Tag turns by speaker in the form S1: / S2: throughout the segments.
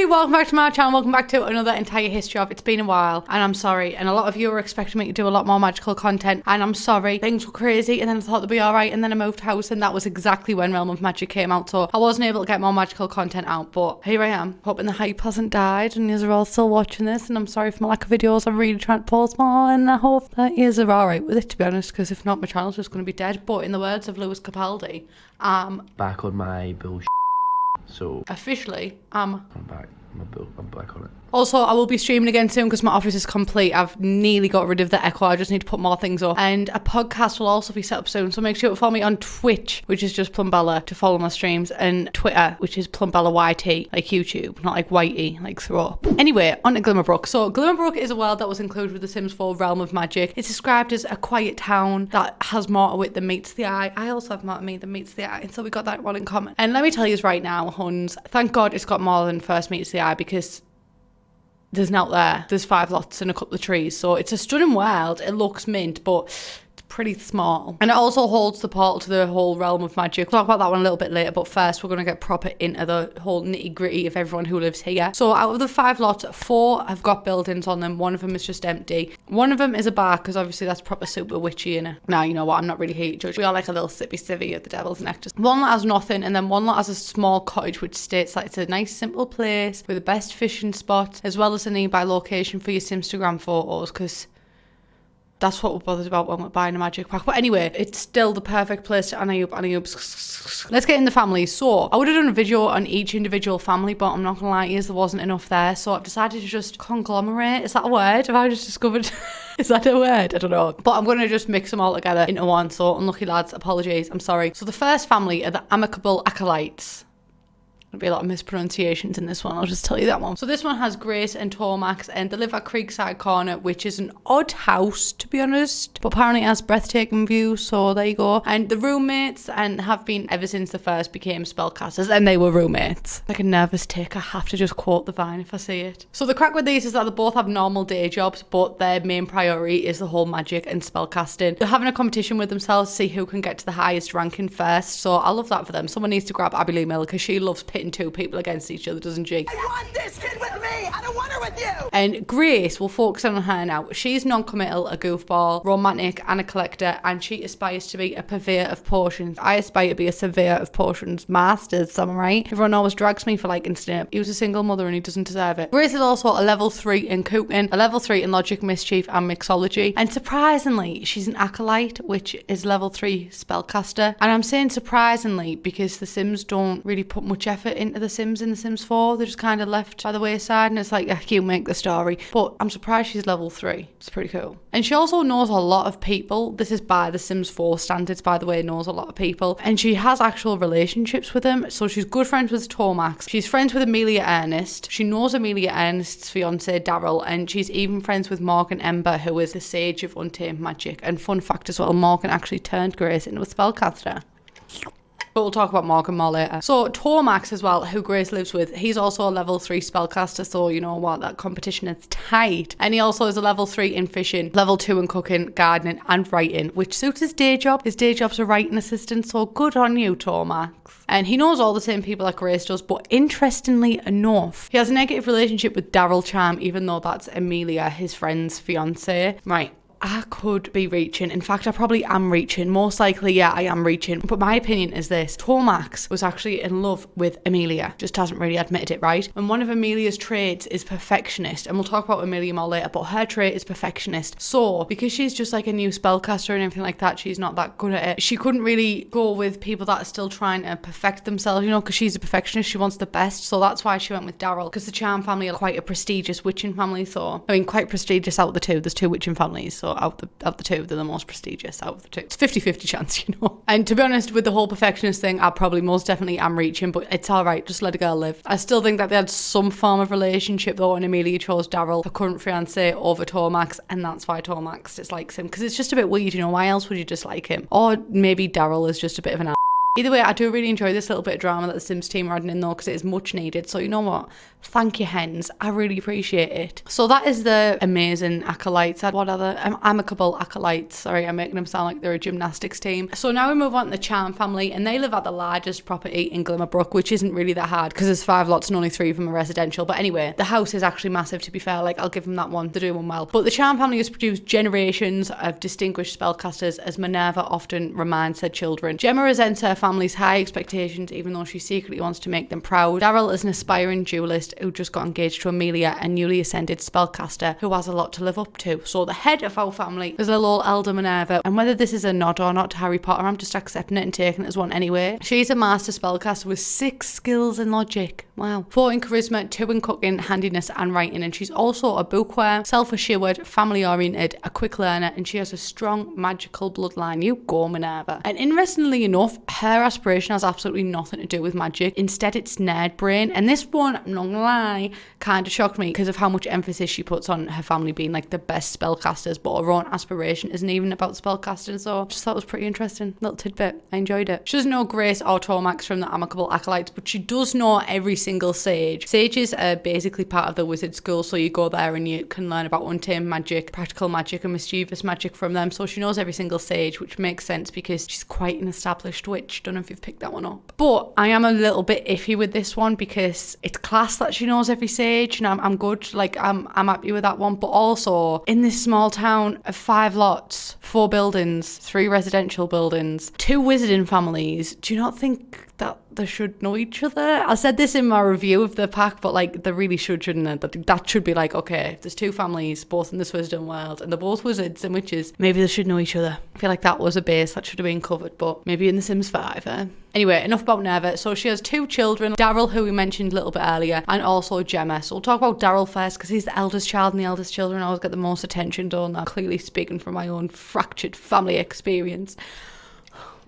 S1: welcome back to my channel. Welcome back to another entire history of It's Been a While, and I'm sorry, and a lot of you were expecting me to do a lot more magical content, and I'm sorry, things were crazy, and then I thought they'd be alright, and then I moved house, and that was exactly when Realm of Magic came out, so I wasn't able to get more magical content out, but here I am, hoping the hype hasn't died, and you're all still watching this, and I'm sorry for my lack of videos. I'm really trying to post more, and I hope that you are alright with it, to be honest, because if not, my channel's just going to be dead. But in the words of Lewis Capaldi,
S2: back on my bullshit. So
S1: officially,
S2: I'm back. I'm back on it.
S1: Also, I will be streaming again soon because my office is complete. I've nearly got rid of the echo. I just need to put more things up. And a podcast will also be set up soon. So make sure to follow me on Twitch, which is just Plumbella, to follow my streams. And Twitter, which is Plumbella YT, like YouTube, not like Whitey, like throw up. Anyway, on to Glimmerbrook. So Glimmerbrook is a world that was included with The Sims 4 Realm of Magic. It's described as a quiet town that has more to it than meets the eye. I also have more to me than meets the eye. And so we got that one in common. And let me tell you right now, huns, thank God it's got more than first meets the eye, because there's not there. There's 5 lots and a couple of trees. So it's a stunning world. It looks mint, but it's pretty small. And it also holds the portal to the whole Realm of Magic. We'll talk about that one a little bit later, but first we're going to get proper into the whole nitty gritty of everyone who lives here. So out of the 5 lots, 4 have got buildings on them. 1 of them is just empty. 1 of them is a bar, because obviously that's proper super witchy, innit? Now, you know what? I'm not really here to judge. We are like a little sippy civvy of the devil's neck. Just 1 lot has nothing, and then 1 lot has a small cottage, which states that it's a nice simple place with the best fishing spot, as well as a nearby location for your Simstagram photos, because that's what we're bothered about when we're buying a magic pack. But anyway, it's still the perfect place to alley-oop. Let's get in the families. So I would have done a video on each individual family, but I'm not gonna lie to you, there wasn't enough there. So I've decided to just conglomerate. Is that a word? Have I just discovered? Is that a word? I don't know. But I'm gonna just mix them all together into one. So unlucky lads, apologies. I'm sorry. So the first family are the amicable acolytes. There'll be a lot of mispronunciations in this one, I'll just tell you that one. So this one has Grace and Tormax, and they live at Creekside Corner, which is an odd house, to be honest, but apparently it has breathtaking views, so there you go. And the roommates, and have been ever since the first became spellcasters, and they were roommates. Like a nervous tick, I have to just quote the vine if I see it. So the crack with these is that they both have normal day jobs, but their main priority is the whole magic and spellcasting. They're having a competition with themselves to see who can get to the highest ranking first, so I love that for them. Someone needs to grab Abby Lee Miller, because she loves pitting 2 people against each other, doesn't she?
S3: I want this kid with me! I don't want her with you!
S1: And Grace, will focus on her now. She's non-committal, a goofball, romantic, and a collector, and she aspires to be a purveyor of potions. I aspire to be a surveyor of potions. Masters, am I right? Everyone always drags me for liking Snape. He was a single mother and he doesn't deserve it. Grace is also a level 3 in cooking, a level 3 in logic, mischief, and mixology. And surprisingly, she's an acolyte, which is level 3 spellcaster. And I'm saying surprisingly because the Sims don't really put much effort into the Sims in The Sims 4. They're just kind of left by the wayside, and it's like, yeah, you make the story. But I'm surprised she's level 3. It's pretty cool. And she also knows a lot of people. This is by The Sims 4 standards, by the way, knows a lot of people. And she has actual relationships with them. So she's good friends with Tormax. She's friends with Amelia Ernest. She knows Amelia Ernest's fiance, Daryl. And she's even friends with Morgan Ember, who is the sage of untamed magic. And fun fact as well, Morgan actually turned Grace into a spellcaster. But we'll talk about Morgan more later. So Tormax as well, who Grace lives with, he's also a level 3 spellcaster, so you know what, that competition is tight. And he also is a level 3 in fishing, level 2 in cooking, gardening, and writing, which suits his day job. His day job's a writing assistant, so good on you, Tormax. And he knows all the same people that Grace does, but interestingly enough, he has a negative relationship with Daryl Charm, even though that's Amelia, his friend's fiance. Right. I could be reaching. In fact, I probably am reaching. Most likely, yeah, I am reaching. But my opinion is this. Tormax was actually in love with Amelia. Just hasn't really admitted it, right? And one of Amelia's traits is perfectionist. And we'll talk about Amelia more later, but her trait is perfectionist. So, because she's just like a new spellcaster and everything like that, she's not that good at it. She couldn't really go with people that are still trying to perfect themselves, you know, because she's a perfectionist. She wants the best. So that's why she went with Daryl. Because the Charm family are quite a prestigious witching family. So, I mean, quite prestigious out of the 2. There's 2 witching families. So out the 2, they're the most prestigious out of the 2. It's 50-50 chance, you know. And to be honest, with the whole perfectionist thing, I probably most definitely am reaching, but it's alright, just let a girl live. I still think that they had some form of relationship though, and Amelia chose Daryl, her current fiance, over Tormax, and that's why Tormax dislikes him, because it's just a bit weird, you know. Why else would you dislike him? Or maybe Daryl is just a bit of an Either way, I do really enjoy this little bit of drama that the Sims team are adding in though, because it is much needed. So you know what? Thank you, hens. I really appreciate it. So that is the amazing acolytes. What are the amicable acolytes? Sorry, I'm making them sound like they're a gymnastics team. So now we move on to the Charm family, and they live at the largest property in Glimmerbrook, which isn't really that hard because there's 5 lots and only 3 of them are residential. But anyway, the house is actually massive, to be fair. Like, I'll give them that one. They're doing well. But the Charm family has produced generations of distinguished spellcasters, as Minerva often reminds her children. Gemma resents her family's high expectations, even though she secretly wants to make them proud. Daryl is an aspiring duelist who just got engaged to Amelia, a newly ascended spellcaster who has a lot to live up to. So the head of our family is little old elder Minerva, and whether this is a nod or not to Harry Potter, I'm just accepting it and taking it as one anyway. She's a master spellcaster with 6 skills in logic. Wow. 4 in charisma, 2 in cooking, handiness and writing, and she's also a bookworm, self-assured, family-oriented, a quick learner, and she has a strong magical bloodline. You go, Minerva. And interestingly enough, her aspiration has absolutely nothing to do with magic. Instead, it's nerd brain, and this one, I'm not gonna lie, kind of shocked me because of how much emphasis she puts on her family being like the best spellcasters, but her own aspiration isn't even about spellcasting. So I just thought it was pretty interesting little tidbit. I enjoyed it. She doesn't know Grace or Tormax from the amicable acolytes, but she does know every single sage. Sages are basically part of the wizard school, so you go there and you can learn about untamed magic, practical magic and mischievous magic from them. So she knows every single sage, which makes sense because she's quite an established witch. Don't know if you've picked that one up. But I am a little bit iffy with this one because it's class that she knows every sage, and I'm good. Like, I'm happy with that one. But also, in this small town of 5 lots, 4 buildings, 3 residential buildings, 2 wizarding families, do you not think that they should know each other? I said this in my review of the pack, but like, they really should, shouldn't it? That should be like, okay, if there's 2 families, both in this wisdom world, and they're both wizards and witches, maybe they should know each other. I feel like that was a base that should have been covered, but maybe in The Sims 5, Anyway, enough about Minerva. So she has 2 children, Daryl, who we mentioned a little bit earlier, and also Gemma. So we'll talk about Daryl first because he's the eldest child, and the eldest children always get the most attention, don't they? Clearly speaking from my own fractured family experience.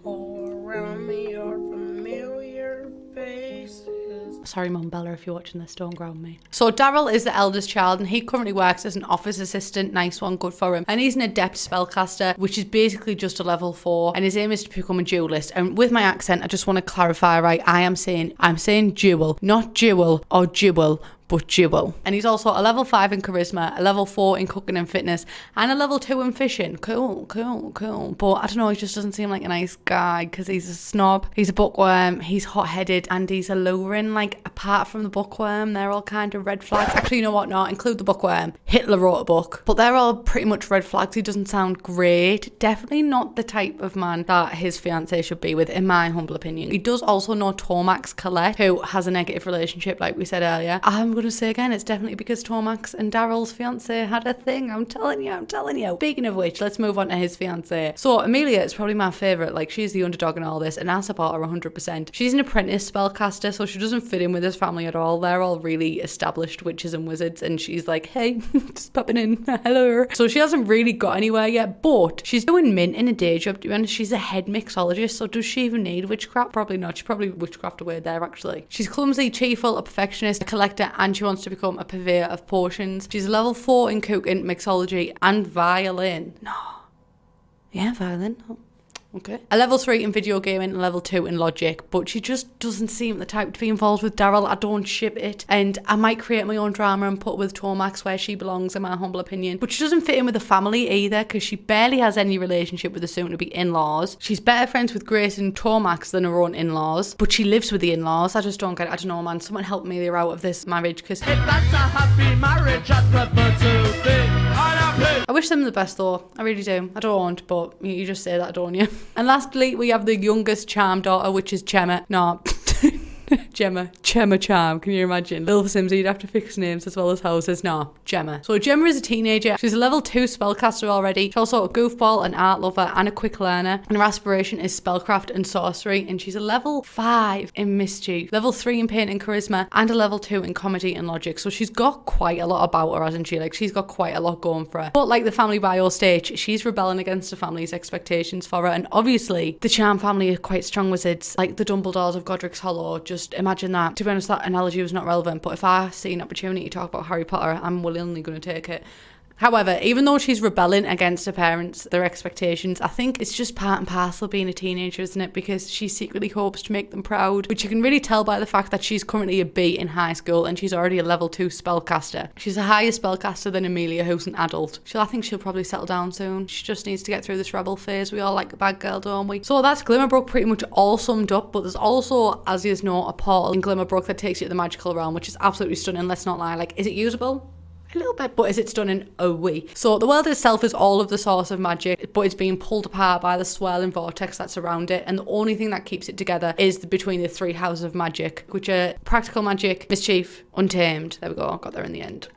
S4: All around me are familiar faces.
S1: Sorry, Mum Bella, if you're watching this, don't ground me. So Daryl is the eldest child, and he currently works as an office assistant. Nice one, good for him. And he's an adept spellcaster, which is basically just a level 4, and his aim is to become a duelist. And with my accent, I just want to clarify, right? I'm saying duel, not jewel or jewel, but duel. And he's also a level 5 in charisma, a level 4 in cooking and fitness, and a level 2 in fishing. Cool. But I don't know, he just doesn't seem like a nice guy because he's a snob, he's a bookworm, he's hot-headed, and he's alluring. Like, apart from the bookworm, they're all kind of red flags. Actually, you know what? Not include the bookworm. Hitler wrote a book, but they're all pretty much red flags. He doesn't sound great. Definitely not the type of man that his fiancée should be with, in my humble opinion. He does also know Tormax Colette, who has a negative relationship, like we said earlier. I'm going to say again, it's definitely because Tormax and Daryl's fiancée had a thing. I'm telling you. Speaking of which, let's move on to his fiancée. So Amelia is probably my favourite. Like, she's the underdog in all this, and I support her 100%. She's an apprentice spellcaster, so she doesn't fit in with his family at all. They're all really established witches and wizards, and she's like, hey, just popping in, hello. So she hasn't really got anywhere yet, but she's doing mint in a day job, to be honest. She's a head mixologist, so does she even need witchcraft? Probably not. She's probably witchcraft away there, actually. She's clumsy, cheerful, a perfectionist, a collector, and she wants to become a purveyor of potions. She's a level 4 in cooking, mixology, and violin. No. Yeah, violin. Oh. Okay. A level 3 in video gaming, and level 2 in logic, but she just doesn't seem the type to be involved with Daryl. I don't ship it, and I might create my own drama and put with Tormax where she belongs, in my humble opinion. But she doesn't fit in with the family either, because she barely has any relationship with the soon-to-be in-laws. She's better friends with Grace and Tormax than her own in-laws, but she lives with the in-laws. I just don't get it. I don't know, man. Someone help Amelia out of this marriage, because
S4: If that's a happy marriage, I'd prefer to be unhappy.
S1: I wish them the best, though. I really do. I don't, but you just say that, don't you? And lastly, we have the youngest Charm daughter, which is Gemma. No, Gemma Charm, can you imagine? Little Sims, you'd have to fix names as well as houses. No, Gemma. So Gemma is a teenager. She's a level 2 spellcaster already. She's also a goofball, an art lover, and a quick learner. And her aspiration is spellcraft and sorcery. And she's a level 5 in mischief, level 3 in paint and charisma, and a level 2 in comedy and logic. So she's got quite a lot about her, hasn't she? Like, she's got quite a lot going for her. But like the family bio stage, she's rebelling against the family's expectations for her. And obviously, the Charm family are quite strong wizards, like the Dumbledores of Godric's Hollow. Just imagine that. To be honest, that analogy was not relevant, but if I see an opportunity to talk about Harry Potter, I'm willingly going to take it. However, even though she's rebelling against her parents, their expectations, I think it's just part and parcel of being a teenager, isn't it? Because she secretly hopes to make them proud, which you can really tell by the fact that she's currently a B in high school and she's already a level 2 spellcaster. She's a higher spellcaster than Amelia, who's an adult. I think she'll probably settle down soon. She just needs to get through this rebel phase. We all like a bad girl, don't we? So that's Glimmerbrook pretty much all summed up, but there's also, as you know, a portal in Glimmerbrook that takes you to the magical realm, which is absolutely stunning. Let's not lie. Like, is it usable? A little bit, but is it stunning? Oh, we. So the world itself is all of the source of magic, but it's being pulled apart by the swirling vortex that's around it, and the only thing that keeps it together is between the 3 houses of magic, which are practical magic, mischief, untamed. There we go, got there in the end.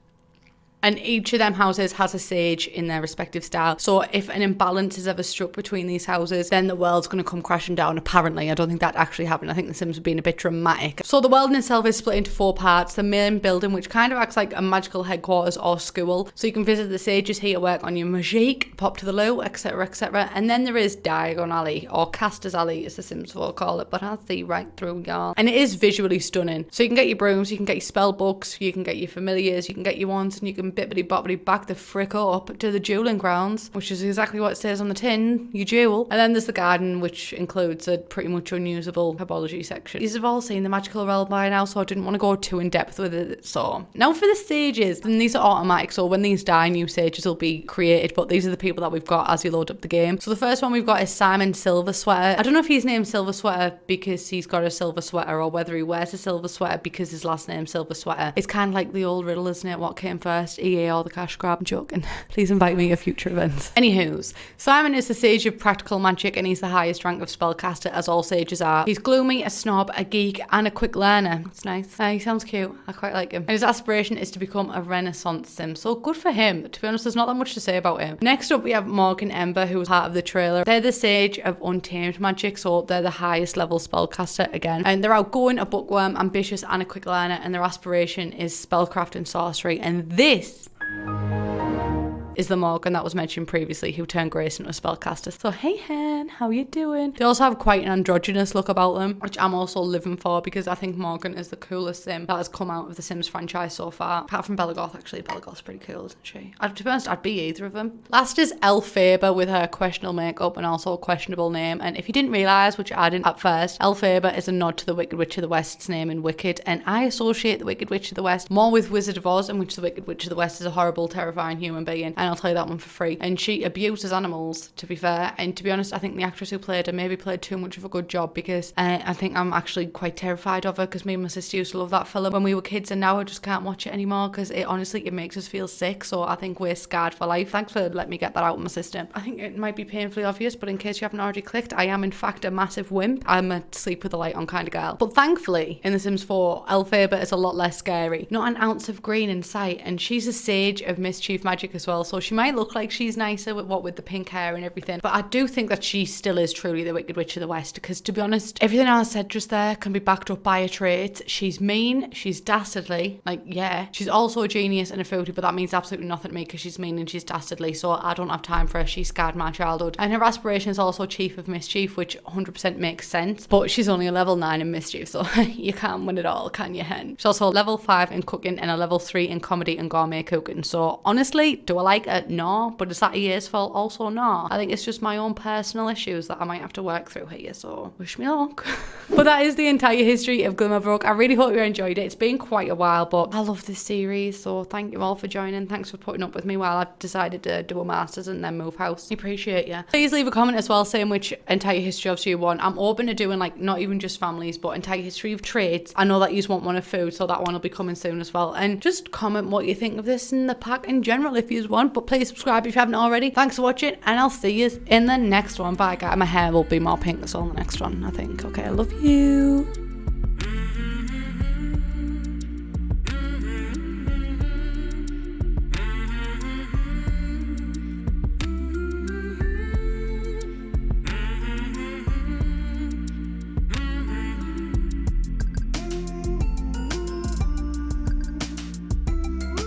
S1: And each of them houses has a sage in their respective style. So if an imbalance is ever struck between these houses, then the world's going to come crashing down. Apparently, I don't think that actually happened. I think The Sims have been a bit dramatic. So the world in itself is split into 4 parts. The main building, which kind of acts like a magical headquarters or school. So you can visit the sages here to work on your magic, pop to the loo, etc, etc. And then there is Diagon Alley, or Caster's Alley, as the Sims will call it. But I'll see right through y'all. And it is visually stunning. So you can get your brooms, you can get your spell books, you can get your familiars, you can get your wands, and you can bippity boppity back the frick up to the dueling grounds, which is exactly what it says on the tin, you duel. And then there's the garden, which includes a pretty much unusable herbology section. These have all seen the magical realm by now, so I didn't want to go too in depth with it. So now for the sages, and these are automatic, so when these die, new sages will be created, but these are the people that we've got as you load up the game. So the first one we've got is Simon Silver Sweater. I don't know if he's named Silver Sweater because he's got a silver sweater, or whether he wears a silver sweater because his last name's Silver Sweater. It's kind of like the old riddle, isn't it? What came first, EA or the cash grab? I'm joking. Please invite me at future events. Anywho's, Simon is the sage of practical magic, and he's the highest rank of spellcaster, as all sages are. He's gloomy, a snob, a geek, and a quick learner. That's nice. He sounds cute. I quite like him. And his aspiration is to become a Renaissance sim. So good for him. To be honest, there's not that much to say about him. Next up, we have Morgan Ember, who's part of the trailer. They're the sage of untamed magic, so they're the highest level spellcaster again. And they're outgoing, a bookworm, ambitious, and a quick learner, and their aspiration is spellcraft and sorcery. And this is the Morgan that was mentioned previously, who turned Grace into a spellcaster. So hey hen, how you doing? They also have quite an androgynous look about them, which I'm also living for, because I think Morgan is the coolest sim that has come out of the Sims franchise so far. Apart from Bellagoth, actually. Bellagoth's pretty cool, isn't she? To be honest, I'd be either of them. Last is Elle Faber with her questionable makeup and also a questionable name. And if you didn't realise, which I didn't at first, Elle Faber is a nod to the Wicked Witch of the West's name in Wicked. And I associate the Wicked Witch of the West more with Wizard of Oz, in which the Wicked Witch of the West is a horrible, terrifying human being. And I'll tell you that one for free. And she abuses animals, to be fair. And to be honest, I think the actress who played her maybe played too much of a good job, because I think I'm actually quite terrified of her, because me and my sister used to love that film when we were kids, and now I just can't watch it anymore because it makes us feel sick. So I think we're scarred for life. Thanks for letting me get that out of my system. I think it might be painfully obvious, but in case you haven't already clicked, I am in fact a massive wimp. I'm a sleep with the light on kind of girl. But thankfully, in The Sims 4, Elle Faber is a lot less scary. Not an ounce of green in sight, and she's a sage of mischief magic as well, so she might look like she's nicer with the pink hair and everything, but I do think that she still is truly the Wicked Witch of the West, because to be honest, everything I said just there can be backed up by her traits. She's mean, she's dastardly, like, yeah, she's also a genius and a foodie, but that means absolutely nothing to me because she's mean and she's dastardly, so I don't have time for her. She scarred my childhood. And her aspiration is also Chief of Mischief, which 100% makes sense, but she's only a level 9 in Mischief, so you can't win it all, can you, hen? She's also a level 5 in cooking and a level 3 in comedy and gourmet cooking, so honestly, do I like it? No. But is that a year's fault? Also no. I think it's just my own personal issues that I might have to work through here, so wish me luck. But that is the entire history of Glimmerbrook. I really hope you enjoyed it. It's been quite a while, but I love this series, so thank you all for joining. Thanks for putting up with me while I've decided to do a master's and then move house. I appreciate you. Please leave a comment as well saying which entire history of you want. I'm open to doing, like, not even just families, but entire history of trades. I know that you want one of food, so that one will be coming soon as well. And just comment what you think of this and the pack in general if you want, but please subscribe if you haven't already. Thanks for watching, and I'll see you in the next one. Bye guys. My hair will be more pink, that's all in the next one, I think. Okay, I love you.